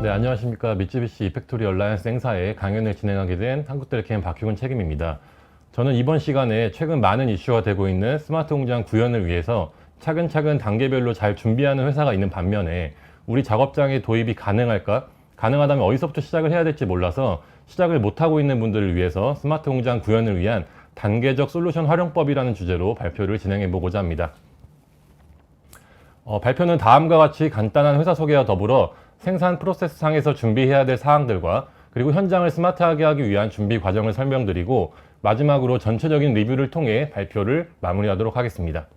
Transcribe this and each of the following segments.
네, 안녕하십니까. 미쯔비시 이펙토리 얼라이언스 행사에 강연을 진행하게 된 한국텔레캠 박희군 책임입니다. 저는 이번 시간에 최근 많은 이슈가 되고 있는 스마트 공장 구현을 위해서 차근차근 단계별로 잘 준비하는 회사가 있는 반면에 우리 작업장에 도입이 가능할까? 가능하다면 어디서부터 시작을 해야 될지 몰라서 시작을 못하고 있는 분들을 위해서 스마트 공장 구현을 위한 단계적 솔루션 활용법이라는 주제로 발표를 진행해 보고자 합니다. 발표는 다음과 같이 간단한 회사 소개와 더불어 생산 프로세스 상에서 준비해야 될 사항들과 그리고 현장을 스마트하게 하기 위한 준비 과정을 설명드리고 마지막으로 전체적인 리뷰를 통해 발표를 마무리하도록 하겠습니다.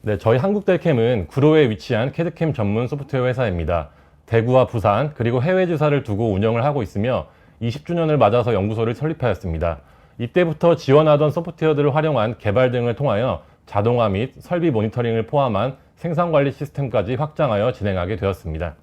네, 저희 한국텔캠은 구로에 위치한 캐드캠 전문 소프트웨어 회사입니다. 대구와 부산 그리고 해외 지사를 두고 운영을 하고 있으며 20주년을 맞아서 연구소를 설립하였습니다. 이때부터 지원하던 소프트웨어들을 활용한 개발 등을 통하여 자동화 및 설비 모니터링을 포함한 생산관리 시스템까지 확장하여 진행하게 되었습니다.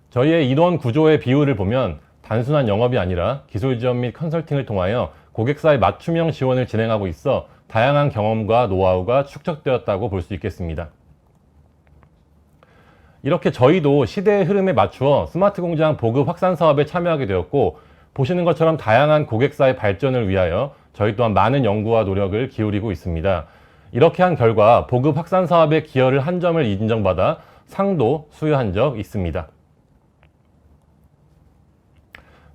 저희의 인원 구조의 비율을 보면 단순한 영업이 아니라 기술 지원 및 컨설팅을 통하여 고객사의 맞춤형 지원을 진행하고 있어 다양한 경험과 노하우가 축적되었다고 볼 수 있겠습니다. 이렇게 저희도 시대의 흐름에 맞추어 스마트 공장 보급 확산 사업에 참여하게 되었고 보시는 것처럼 다양한 고객사의 발전을 위하여 저희 또한 많은 연구와 노력을 기울이고 있습니다. 이렇게 한 결과 보급 확산 사업에 기여를 한 점을 인정받아 상도 수여한 적 있습니다.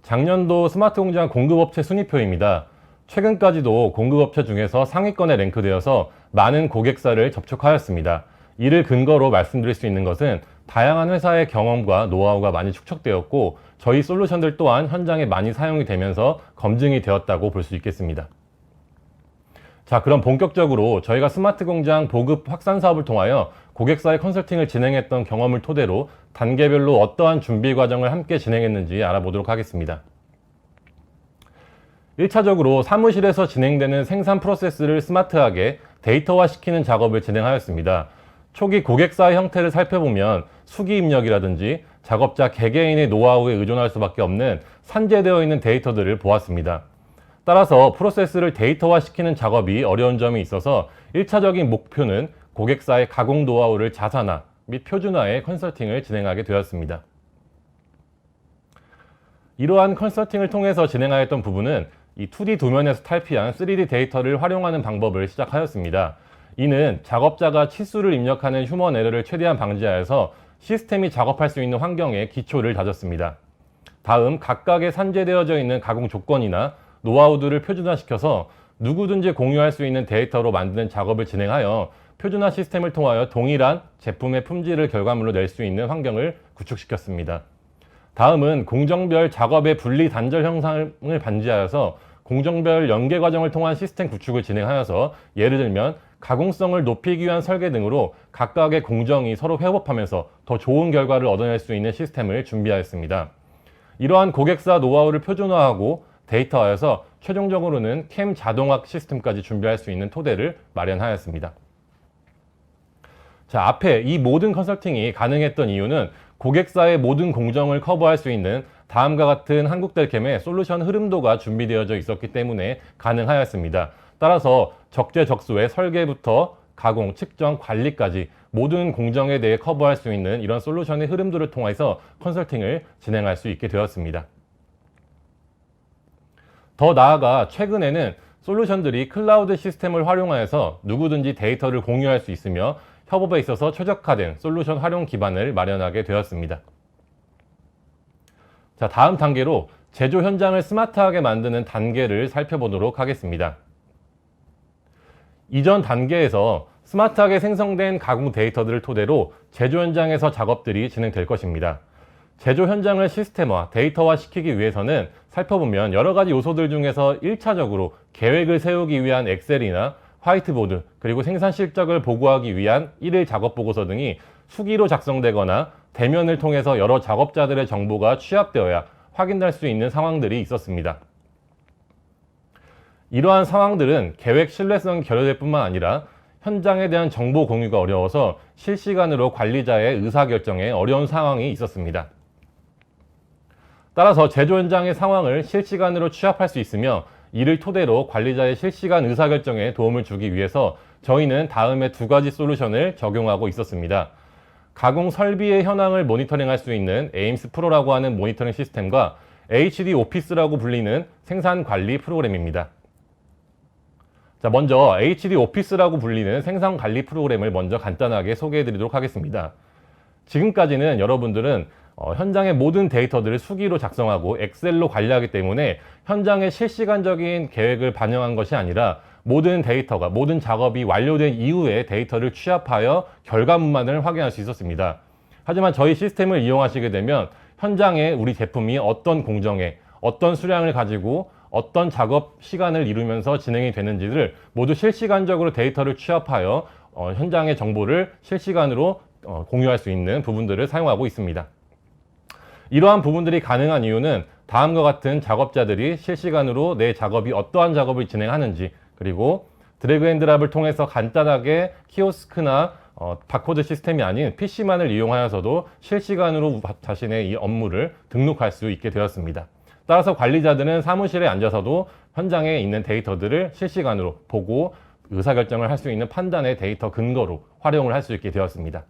작년도 스마트 공장 공급업체 순위표입니다. 최근까지도 공급업체 중에서 상위권에 랭크되어서 많은 고객사를 접촉하였습니다. 이를 근거로 말씀드릴 수 있는 것은 다양한 회사의 경험과 노하우가 많이 축적되었고 저희 솔루션들 또한 현장에 많이 사용이 되면서 검증이 되었다고 볼 수 있겠습니다. 자, 그럼 본격적으로 저희가 스마트 공장 보급 확산 사업을 통하여 고객사의 컨설팅을 진행했던 경험을 토대로 단계별로 어떠한 준비 과정을 함께 진행했는지 알아보도록 하겠습니다. 1차적으로 사무실에서 진행되는 생산 프로세스를 스마트하게 데이터화시키는 작업을 진행하였습니다. 초기 고객사의 형태를 살펴보면 수기 입력이라든지 작업자 개개인의 노하우에 의존할 수밖에 없는 산재되어 있는 데이터들을 보았습니다. 따라서 프로세스를 데이터화시키는 작업이 어려운 점이 있어서 1차적인 목표는 고객사의 가공 노하우를 자산화 및 표준화의 컨설팅을 진행하게 되었습니다. 이러한 컨설팅을 통해서 진행하였던 부분은 이 2D 도면에서 탈피한 3D 데이터를 활용하는 방법을 시작하였습니다. 이는 작업자가 치수를 입력하는 휴먼 에러를 최대한 방지하여서 시스템이 작업할 수 있는 환경에 기초를 다졌습니다. 다음 각각의 산재되어져 있는 가공 조건이나 노하우들을 표준화시켜서 누구든지 공유할 수 있는 데이터로 만드는 작업을 진행하여 표준화 시스템을 통하여 동일한 제품의 품질을 결과물로 낼 수 있는 환경을 구축시켰습니다. 다음은 공정별 작업의 분리 단절 현상을 방지하여서 공정별 연계 과정을 통한 시스템 구축을 진행하여서 예를 들면 가공성을 높이기 위한 설계 등으로 각각의 공정이 서로 협업하면서 더 좋은 결과를 얻어낼 수 있는 시스템을 준비하였습니다. 이러한 고객사 노하우를 표준화하고 데이터화해서 최종적으로는 캠 자동화 시스템까지 준비할 수 있는 토대를 마련하였습니다. 자, 앞에 이 모든 컨설팅이 가능했던 이유는 고객사의 모든 공정을 커버할 수 있는 다음과 같은 한국텔캠의 솔루션 흐름도가 준비되어져 있었기 때문에 가능하였습니다. 따라서 적재적소의 설계부터 가공, 측정, 관리까지 모든 공정에 대해 커버할 수 있는 이런 솔루션의 흐름도를 통해서 컨설팅을 진행할 수 있게 되었습니다. 더 나아가 최근에는 솔루션들이 클라우드 시스템을 활용하여서 누구든지 데이터를 공유할 수 있으며 협업에 있어서 최적화된 솔루션 활용 기반을 마련하게 되었습니다. 자, 다음 단계로 제조 현장을 스마트하게 만드는 단계를 살펴보도록 하겠습니다. 이전 단계에서 스마트하게 생성된 가공 데이터들을 토대로 제조 현장에서 작업들이 진행될 것입니다. 제조 현장을 시스템화, 데이터화 시키기 위해서는 살펴보면 여러 가지 요소들 중에서 1차적으로 계획을 세우기 위한 엑셀이나 화이트보드, 그리고 생산 실적을 보고하기 위한 1일 작업 보고서 등이 수기로 작성되거나 대면을 통해서 여러 작업자들의 정보가 취합되어야 확인할 수 있는 상황들이 있었습니다. 이러한 상황들은 계획 신뢰성이 결여될 뿐만 아니라 현장에 대한 정보 공유가 어려워서 실시간으로 관리자의 의사결정에 어려운 상황이 있었습니다. 따라서 제조 현장의 상황을 실시간으로 취합할 수 있으며 이를 토대로 관리자의 실시간 의사결정에 도움을 주기 위해서 저희는 다음에 두 가지 솔루션을 적용하고 있었습니다. 가공 설비의 현황을 모니터링할 수 있는 에임스 프로라고 하는 모니터링 시스템과 HD 오피스라고 불리는 생산 관리 프로그램입니다. 자, 먼저 HD 오피스라고 불리는 생산 관리 프로그램을 먼저 간단하게 소개해 드리도록 하겠습니다. 지금까지는 여러분들은 현장의 모든 데이터들을 수기로 작성하고 엑셀로 관리하기 때문에 현장의 실시간적인 계획을 반영한 것이 아니라 모든 데이터가, 모든 작업이 완료된 이후에 데이터를 취합하여 결과물만을 확인할 수 있었습니다. 하지만 저희 시스템을 이용하시게 되면 현장에 우리 제품이 어떤 공정에, 어떤 수량을 가지고 어떤 작업 시간을 이루면서 진행이 되는지를 모두 실시간적으로 데이터를 취합하여 현장의 정보를 실시간으로 공유할 수 있는 부분들을 사용하고 있습니다. 이러한 부분들이 가능한 이유는 다음과 같은 작업자들이 실시간으로 내 작업이 어떠한 작업을 진행하는지, 그리고 드래그 앤 드랍을 통해서 간단하게 키오스크나 바코드 시스템이 아닌 PC만을 이용하여서도 실시간으로 자신의 이 업무를 등록할 수 있게 되었습니다. 따라서 관리자들은 사무실에 앉아서도 현장에 있는 데이터들을 실시간으로 보고 의사결정을 할 수 있는 판단의 데이터 근거로 활용을 할 수 있게 되었습니다.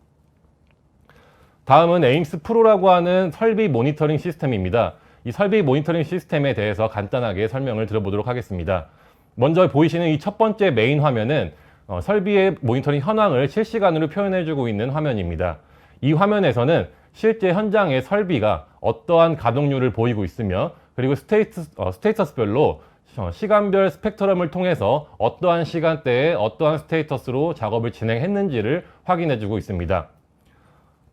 다음은 에임스 프로라고 하는 설비 모니터링 시스템입니다. 이 설비 모니터링 시스템에 대해서 간단하게 설명을 드려보도록 하겠습니다. 먼저 보이시는 이 첫 번째 메인 화면은 설비의 모니터링 현황을 실시간으로 표현해주고 있는 화면입니다. 이 화면에서는 실제 현장의 설비가 어떠한 가동률을 보이고 있으며, 그리고 스테이터스별로 시간별 스펙트럼을 통해서 어떠한 시간대에 어떠한 스테이터스로 작업을 진행했는지를 확인해주고 있습니다.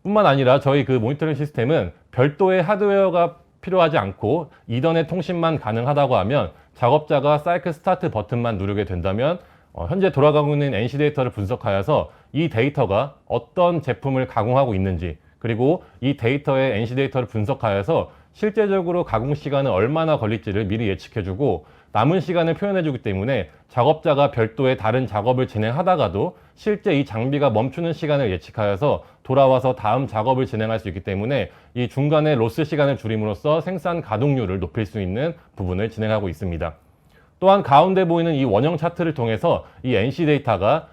뿐만 아니라 저희 그 모니터링 시스템은 별도의 하드웨어가 필요하지 않고 이더넷 통신만 가능하다고 하면 작업자가 사이클 스타트 버튼만 누르게 된다면 현재 돌아가고 있는 NC 데이터를 분석하여서 이 데이터가 어떤 제품을 가공하고 있는지, 그리고 이 데이터의 NC 데이터를 분석하여서 실제적으로 가공 시간은 얼마나 걸릴지를 미리 예측해주고 남은 시간을 표현해주기 때문에 작업자가 별도의 다른 작업을 진행하다가도 실제 이 장비가 멈추는 시간을 예측하여서 돌아와서 다음 작업을 진행할 수 있기 때문에 이 중간에 로스 시간을 줄임으로써 생산 가동률을 높일 수 있는 부분을 진행하고 있습니다. 또한 가운데 보이는 이 원형 차트를 통해서 이 NC 데이터가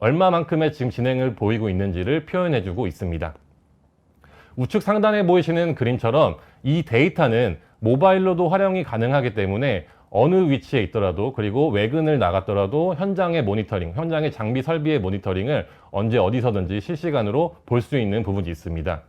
얼마만큼의 지금 진행을 보이고 있는지를 표현해주고 있습니다. 우측 상단에 보이시는 그림처럼 이 데이터는 모바일로도 활용이 가능하기 때문에 어느 위치에 있더라도, 그리고 외근을 나갔더라도 현장의 모니터링, 현장의 장비 설비의 모니터링을 언제 어디서든지 실시간으로 볼 수 있는 부분이 있습니다.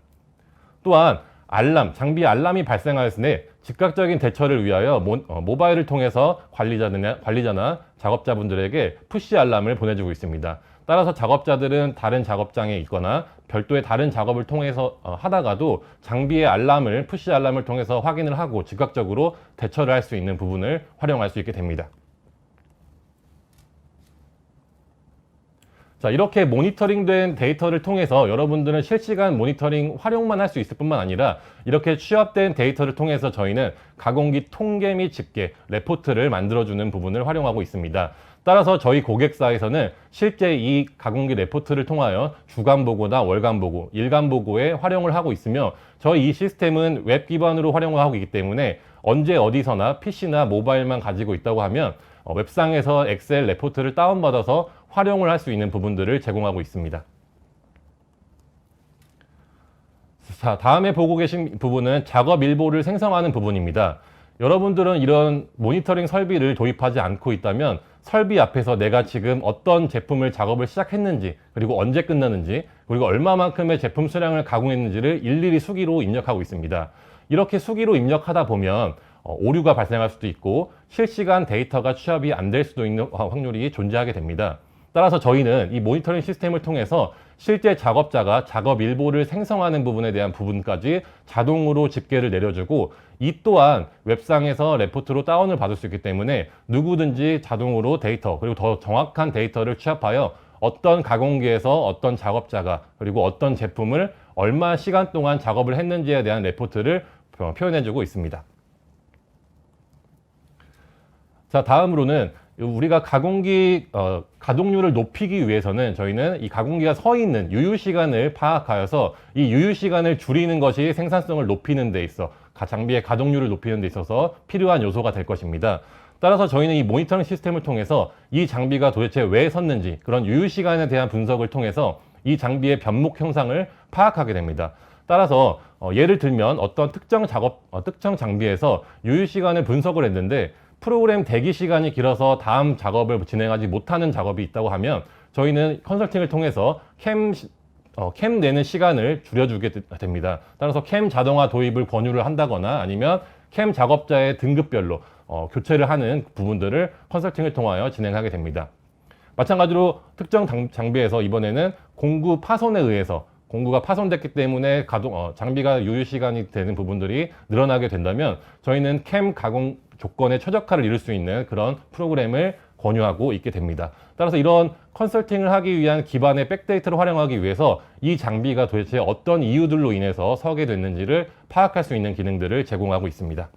또한 알람, 장비 알람이 발생하였을 때 즉각적인 대처를 위하여 모바일을 통해서 관리자나 작업자분들에게 푸시 알람을 보내주고 있습니다. 따라서 작업자들은 다른 작업장에 있거나 별도의 다른 작업을 통해서 하다가도 장비의 알람을, 푸시 알람을 통해서 확인을 하고 즉각적으로 대처를 할 수 있는 부분을 활용할 수 있게 됩니다. 자, 이렇게 모니터링된 데이터를 통해서 여러분들은 실시간 모니터링 활용만 할 수 있을 뿐만 아니라 이렇게 취합된 데이터를 통해서 저희는 가공기 통계 및 집계, 레포트를 만들어주는 부분을 활용하고 있습니다. 따라서 저희 고객사에서는 실제 이 가공기 레포트를 통하여 주간 보고나 월간 보고, 일간 보고에 활용을 하고 있으며 저희 이 시스템은 웹 기반으로 활용을 하고 있기 때문에 언제 어디서나 PC나 모바일만 가지고 있다고 하면 웹상에서 엑셀 레포트를 다운받아서 활용을 할 수 있는 부분들을 제공하고 있습니다. 자, 다음에 보고 계신 부분은 작업 일보를 생성하는 부분입니다. 여러분들은 이런 모니터링 설비를 도입하지 않고 있다면 설비 앞에서 내가 지금 어떤 제품을 작업을 시작했는지, 그리고 언제 끝나는지, 그리고 얼마만큼의 제품 수량을 가공했는지를 일일이 수기로 입력하고 있습니다. 이렇게 수기로 입력하다 보면 오류가 발생할 수도 있고 실시간 데이터가 취합이 안 될 수도 있는 확률이 존재하게 됩니다. 따라서 저희는 이 모니터링 시스템을 통해서 실제 작업자가 작업 일보를 생성하는 부분에 대한 부분까지 자동으로 집계를 내려주고, 이 또한 웹상에서 레포트로 다운을 받을 수 있기 때문에 누구든지 자동으로 데이터, 그리고 더 정확한 데이터를 취합하여 어떤 가공기에서 어떤 작업자가, 그리고 어떤 제품을 얼마 시간 동안 작업을 했는지에 대한 레포트를 표현해주고 있습니다. 자, 다음으로는 우리가 가공기 가동률을 높이기 위해서는 저희는 이 가공기가 서 있는 유유 시간을 파악하여서 이 유유 시간을 줄이는 것이 생산성을 높이는 데 있어 장비의 가동률을 높이는 데 있어서 필요한 요소가 될 것입니다. 따라서 저희는 이 모니터링 시스템을 통해서 이 장비가 도대체 왜 섰는지 그런 유효 시간에 대한 분석을 통해서 이 장비의 변목 형상을 파악하게 됩니다. 따라서 예를 들면 어떤 특정 장비에서 유효 시간을 분석을 했는데 프로그램 대기 시간이 길어서 다음 작업을 진행하지 못하는 작업이 있다고 하면 저희는 컨설팅을 통해서 캠 내는 시간을 줄여주게 됩니다. 따라서 캠 자동화 도입을 권유를 한다거나 아니면 캠 작업자의 등급별로 교체를 하는 부분들을 컨설팅을 통하여 진행하게 됩니다. 마찬가지로 특정 장비에서 이번에는 공구 파손에 의해서 공구가 파손됐기 때문에 장비가 유효 시간이 되는 부분들이 늘어나게 된다면 저희는 캠 가공 조건의 최적화를 이룰 수 있는 그런 프로그램을 권유하고 있게 됩니다. 따라서 이런 컨설팅을 하기 위한 기반의 백데이터를 활용하기 위해서 이 장비가 도대체 어떤 이유들로 인해서 서게 됐는지를 파악할 수 있는 기능들을 제공하고 있습니다.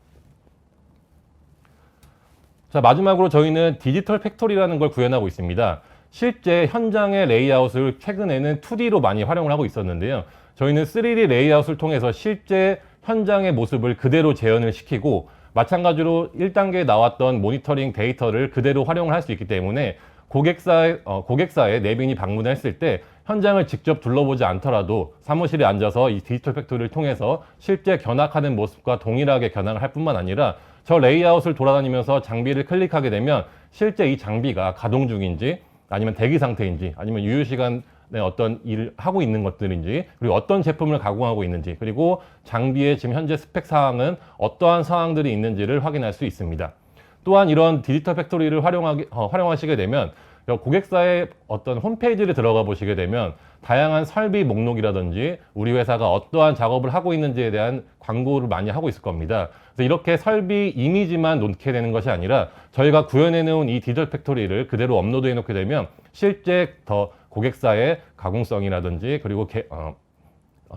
자, 마지막으로 저희는 디지털 팩토리라는 걸 구현하고 있습니다. 실제 현장의 레이아웃을 최근에는 2D로 많이 활용을 하고 있었는데요. 저희는 3D 레이아웃을 통해서 실제 현장의 모습을 그대로 재현을 시키고 마찬가지로 1단계에 나왔던 모니터링 데이터를 그대로 활용을 할 수 있기 때문에 고객사의 내빈이 방문했을 때 현장을 직접 둘러보지 않더라도 사무실에 앉아서 이 디지털 팩토리를 통해서 실제 견학하는 모습과 동일하게 견학을 할 뿐만 아니라 저 레이아웃을 돌아다니면서 장비를 클릭하게 되면 실제 이 장비가 가동 중인지 아니면 대기 상태인지 아니면 유효 시간에 어떤 일을 하고 있는 것들인지 그리고 어떤 제품을 가공하고 있는지 그리고 장비의 지금 현재 스펙 사항은 어떠한 사항들이 있는지를 확인할 수 있습니다. 또한 이런 디지털 팩토리를 활용하시게 되면 고객사의 어떤 홈페이지를 들어가 보시게 되면 다양한 설비 목록이라든지 우리 회사가 어떠한 작업을 하고 있는지에 대한 광고를 많이 하고 있을 겁니다. 그래서 이렇게 설비 이미지만 놓게 되는 것이 아니라 저희가 구현해 놓은 이 디지털 팩토리를 그대로 업로드해 놓게 되면 실제 더 고객사의 가공성이라든지 그리고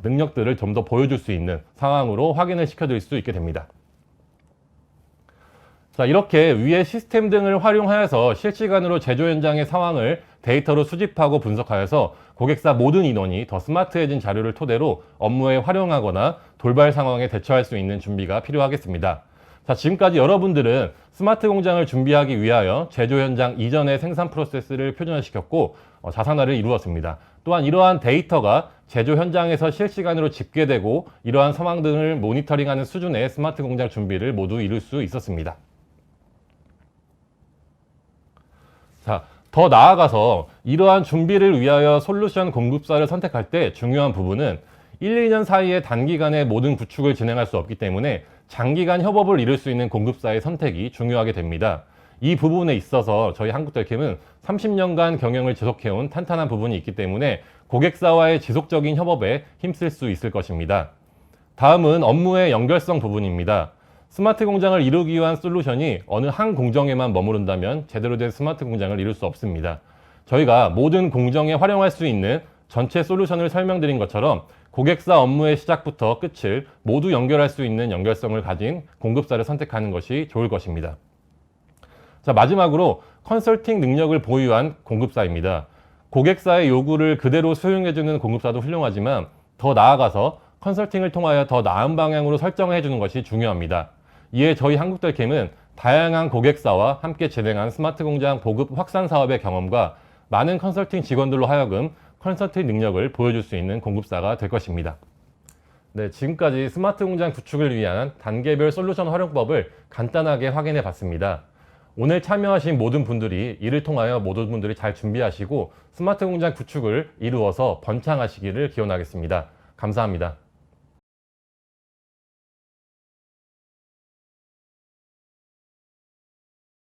능력들을 좀 더 보여줄 수 있는 상황으로 확인을 시켜드릴 수 있게 됩니다. 자, 이렇게 위의 시스템 등을 활용하여서 실시간으로 제조 현장의 상황을 데이터로 수집하고 분석하여서 고객사 모든 인원이 더 스마트해진 자료를 토대로 업무에 활용하거나 돌발 상황에 대처할 수 있는 준비가 필요하겠습니다. 자, 지금까지 여러분들은 스마트 공장을 준비하기 위하여 제조 현장 이전의 생산 프로세스를 표준화시켰고 자산화를 이루었습니다. 또한 이러한 데이터가 제조 현장에서 실시간으로 집계되고 이러한 상황 등을 모니터링하는 수준의 스마트 공장 준비를 모두 이룰 수 있었습니다. 자, 더 나아가서 이러한 준비를 위하여 솔루션 공급사를 선택할 때 중요한 부분은 1, 2년 사이에 단기간에 모든 구축을 진행할 수 없기 때문에 장기간 협업을 이룰 수 있는 공급사의 선택이 중요하게 됩니다. 이 부분에 있어서 저희 한국텔캠은 30년간 경영을 지속해온 탄탄한 부분이 있기 때문에 고객사와의 지속적인 협업에 힘쓸 수 있을 것입니다. 다음은 업무의 연결성 부분입니다. 스마트 공장을 이루기 위한 솔루션이 어느 한 공정에만 머무른다면 제대로 된 스마트 공장을 이룰 수 없습니다. 저희가 모든 공정에 활용할 수 있는 전체 솔루션을 설명드린 것처럼 고객사 업무의 시작부터 끝을 모두 연결할 수 있는 연결성을 가진 공급사를 선택하는 것이 좋을 것입니다. 자, 마지막으로 컨설팅 능력을 보유한 공급사입니다. 고객사의 요구를 그대로 수용해주는 공급사도 훌륭하지만 더 나아가서 컨설팅을 통하여 더 나은 방향으로 설정해주는 것이 중요합니다. 이에 저희 한국텔캠은 다양한 고객사와 함께 진행한 스마트 공장 보급 확산 사업의 경험과 많은 컨설팅 직원들로 하여금 컨설팅 능력을 보여줄 수 있는 공급사가 될 것입니다. 네, 지금까지 스마트 공장 구축을 위한 단계별 솔루션 활용법을 간단하게 확인해 봤습니다. 오늘 참여하신 모든 분들이 이를 통하여 모든 분들이 잘 준비하시고 스마트 공장 구축을 이루어서 번창하시기를 기원하겠습니다. 감사합니다.